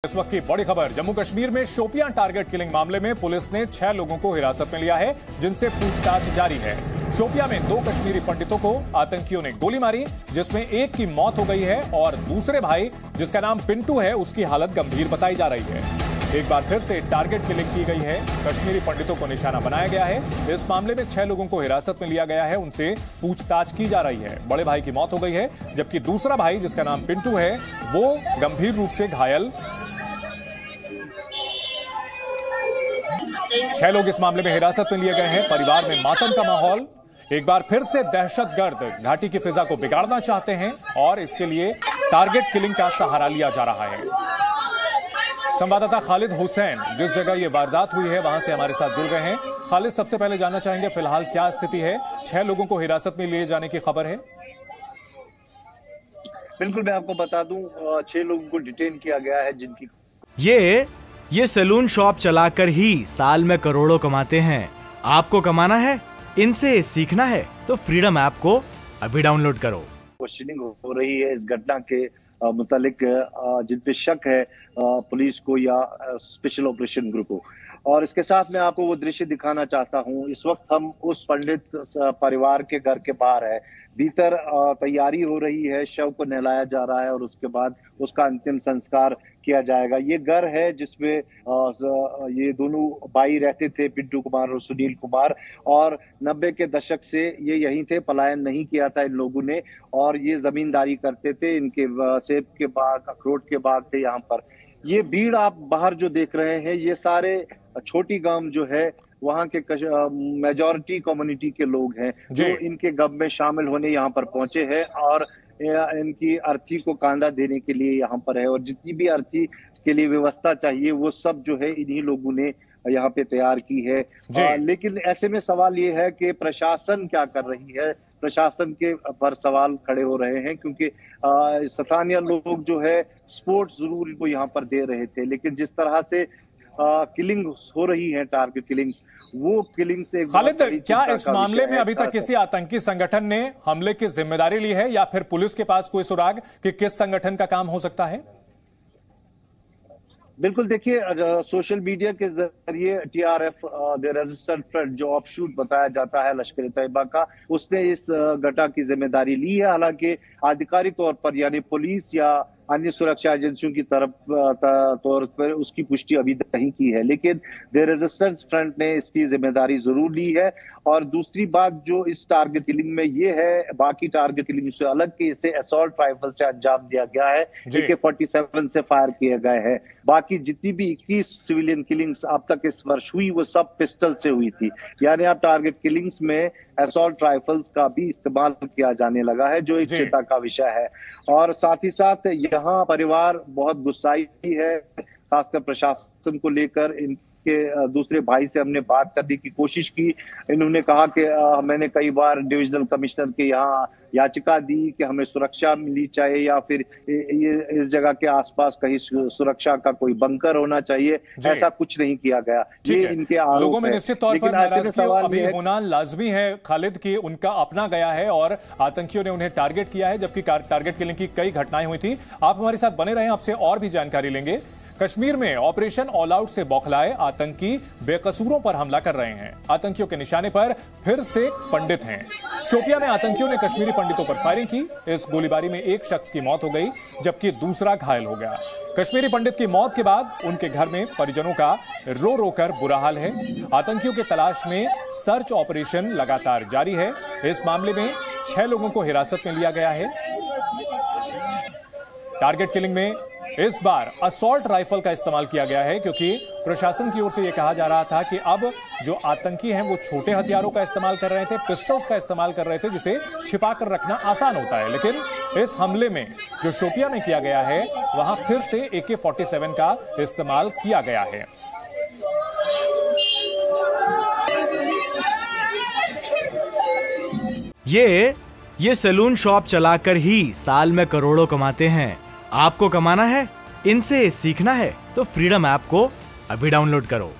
इस वक्त की बड़ी खबर, जम्मू कश्मीर में शोपियां टारगेट किलिंग मामले में पुलिस ने 6 लोगों को हिरासत में लिया है, जिनसे पूछताछ जारी है। शोपियां में 2 कश्मीरी पंडितों को आतंकियों ने गोली मारी, जिसमें एक की मौत हो गई है और दूसरे भाई, जिसका नाम पिंटू है, उसकी हालत गंभीर बताई जा रही है। एक बार फिर से टारगेट किलिंग की गई है, कश्मीरी पंडितों को निशाना बनाया गया है। इस मामले में 6 लोगों को हिरासत में लिया गया है, उनसे पूछताछ की जा रही है। बड़े भाई की मौत हो गई है, जबकि दूसरा भाई, जिसका नाम पिंटू है, वो गंभीर रूप से घायल। 6 लोग इस मामले में हिरासत में लिए गए हैं। परिवार में मातम का माहौल। एक बार फिर से दहशतगर्द घाटी की फिजा को बिगाड़ना चाहते हैं और इसके लिए टारगेट किलिंग का सहारा लिया जा रहा है। संवाददाता खालिद हुसैन, जिस जगह ये वारदात हुई है, वहां से हमारे साथ जुड़ गए हैं। खालिद, सबसे पहले जानना चाहेंगे फिलहाल क्या स्थिति है? 6 लोगों को हिरासत में लिए जाने की खबर है। बिल्कुल, मैं आपको बता दूं, 6 लोगों को डिटेन किया गया है, जिनकी ये सैलून शॉप चलाकर ही साल में करोड़ों कमाते हैं। आपको कमाना है, इनसे सीखना है, तो फ्रीडम ऐप को अभी डाउनलोड करो। क्वेश्चनिंग हो रही है इस घटना के मुतालिक, जिन पे शक है पुलिस को या स्पेशल ऑपरेशन ग्रुप को। और इसके साथ मैं आपको वो दृश्य दिखाना चाहता हूँ। इस वक्त हम उस पंडित परिवार के घर के बाहर है। भीतर तैयारी हो रही है, शव को नहलाया जा रहा है और उसके बाद उसका अंतिम संस्कार किया जाएगा। ये घर है जिसमें ये दोनों भाई रहते थे, पिंटू कुमार और सुनील कुमार, और 90 के दशक से ये यहीं थे। पलायन नहीं किया था इन लोगों ने, और ये जमींदारी करते थे। इनके सेब के बाग, अखरोट के बाग थे यहाँ पर। ये भीड़ आप बाहर जो देख रहे हैं, ये सारे छोटी गांव जो है, वहाँ के मेजॉरिटी कम्युनिटी के लोग हैं जो इनके गम में शामिल होने यहाँ पर पहुंचे हैं और इनकी अर्थी को कांधा देने के लिए यहाँ पर है। और जितनी भी अर्थी के लिए व्यवस्था चाहिए, वो सब जो है इन्हीं लोगों ने यहाँ पे तैयार की है। लेकिन ऐसे में सवाल ये है कि प्रशासन क्या कर रही है। प्रशासन के पर सवाल खड़े हो रहे हैं, क्योंकि स्थानीय लोग जो है सपोर्ट जरूर इनको यहाँ पर दे रहे थे, लेकिन जिस तरह से किलिंग हो रही है, टारगेट किलिंग्स, वो किलिंग से खालिद, क्या इस मामले में अभी तक किसी आतंकी संगठन ने हमले की जिम्मेदारी ली है, या फिर पुलिस के पास कोई सुराग कि किस संगठन का काम हो सकता है? बिल्कुल, देखिए, सोशल मीडिया के जरिए TRF, द रजिस्टर्ड फ्रंट, जो ऑफशूट बताया जाता है लश्कर तैयबा का, उसने इस घटना की जिम्मेदारी ली है। हालांकि आधिकारिक तौर पर, यानी पुलिस या अन्य सुरक्षा एजेंसियों की तरफ तौर पर उसकी पुष्टि अभी नहीं की है, लेकिन द रेजिस्टेंस फ्रंट ने इसकी जिम्मेदारी जरूर ली है। और दूसरी बात जो इस टारगेट किलिंग में ये है, बाकी टारगेट किलिंग से अलग, कि इसे असॉल्ट राइफल से अंजाम दिया गया है, AK-47 से फायर किए गए हैं। बाकी जितनी भी 21 सिविलियन किलिंग्स अब तक इस वर्ष हुई, वो सब पिस्टल से हुई थी। यानी अब टारगेट किलिंग्स में असॉल्ट राइफल्स का भी इस्तेमाल किया जाने लगा है, जो एक चिंता का विषय है। और साथ ही साथ यहाँ परिवार बहुत गुस्साई है, खासकर प्रशासन को लेकर। इनके दूसरे भाई से हमने बात करने की कोशिश की। इन्होंने कहा कि मैंने कई बार डिविजनल कमिश्नर के यहाँ याचिका दी कि हमें सुरक्षा मिलनी चाहिए, या फिर ये इस जगह के आसपास कहीं सुरक्षा का कोई बंकर होना चाहिए। ऐसा कुछ नहीं किया गया। ये इनके आरोप लोगों में निश्चित तौर पर नाराजगी अभी होना लाजमी है खालिद, की उनका अपना गया है और आतंकियों ने उन्हें टारगेट किया है, जबकि टारगेट किलिंग की कई घटनाएं हुई थी। आप हमारे साथ बने रहें, आपसे और भी जानकारी लेंगे। कश्मीर में ऑपरेशन ऑल आउट से बौखलाए आतंकी बेकसूरों पर हमला कर रहे हैं। आतंकियों के निशाने पर फिर से पंडित हैं। शोपियां में आतंकियों ने कश्मीरी पंडितों पर फायरिंग की। इस गोलीबारी में एक शख्स की मौत हो गई, जबकि दूसरा घायल हो गया। कश्मीरी पंडित की मौत के बाद उनके घर में परिजनों का रो रो कर बुरा हाल है। आतंकियों की तलाश में सर्च ऑपरेशन लगातार जारी है। इस मामले में 6 लोगों को हिरासत में लिया गया है। टारगेट किलिंग में इस बार असॉल्ट राइफल का इस्तेमाल किया गया है, क्योंकि प्रशासन की ओर से यह कहा जा रहा था कि अब जो आतंकी हैं वो छोटे हथियारों का इस्तेमाल कर रहे थे, पिस्टल्स का इस्तेमाल कर रहे थे, जिसे छिपाकर रखना आसान होता है। लेकिन इस हमले में जो शोपियां में किया गया है, वहां फिर से AK-47 का इस्तेमाल किया गया है। ये सैलून शॉप चलाकर ही साल में करोड़ों कमाते हैं। आपको कमाना है, इनसे सीखना है, तो फ्रीडम ऐप को अभी डाउनलोड करो।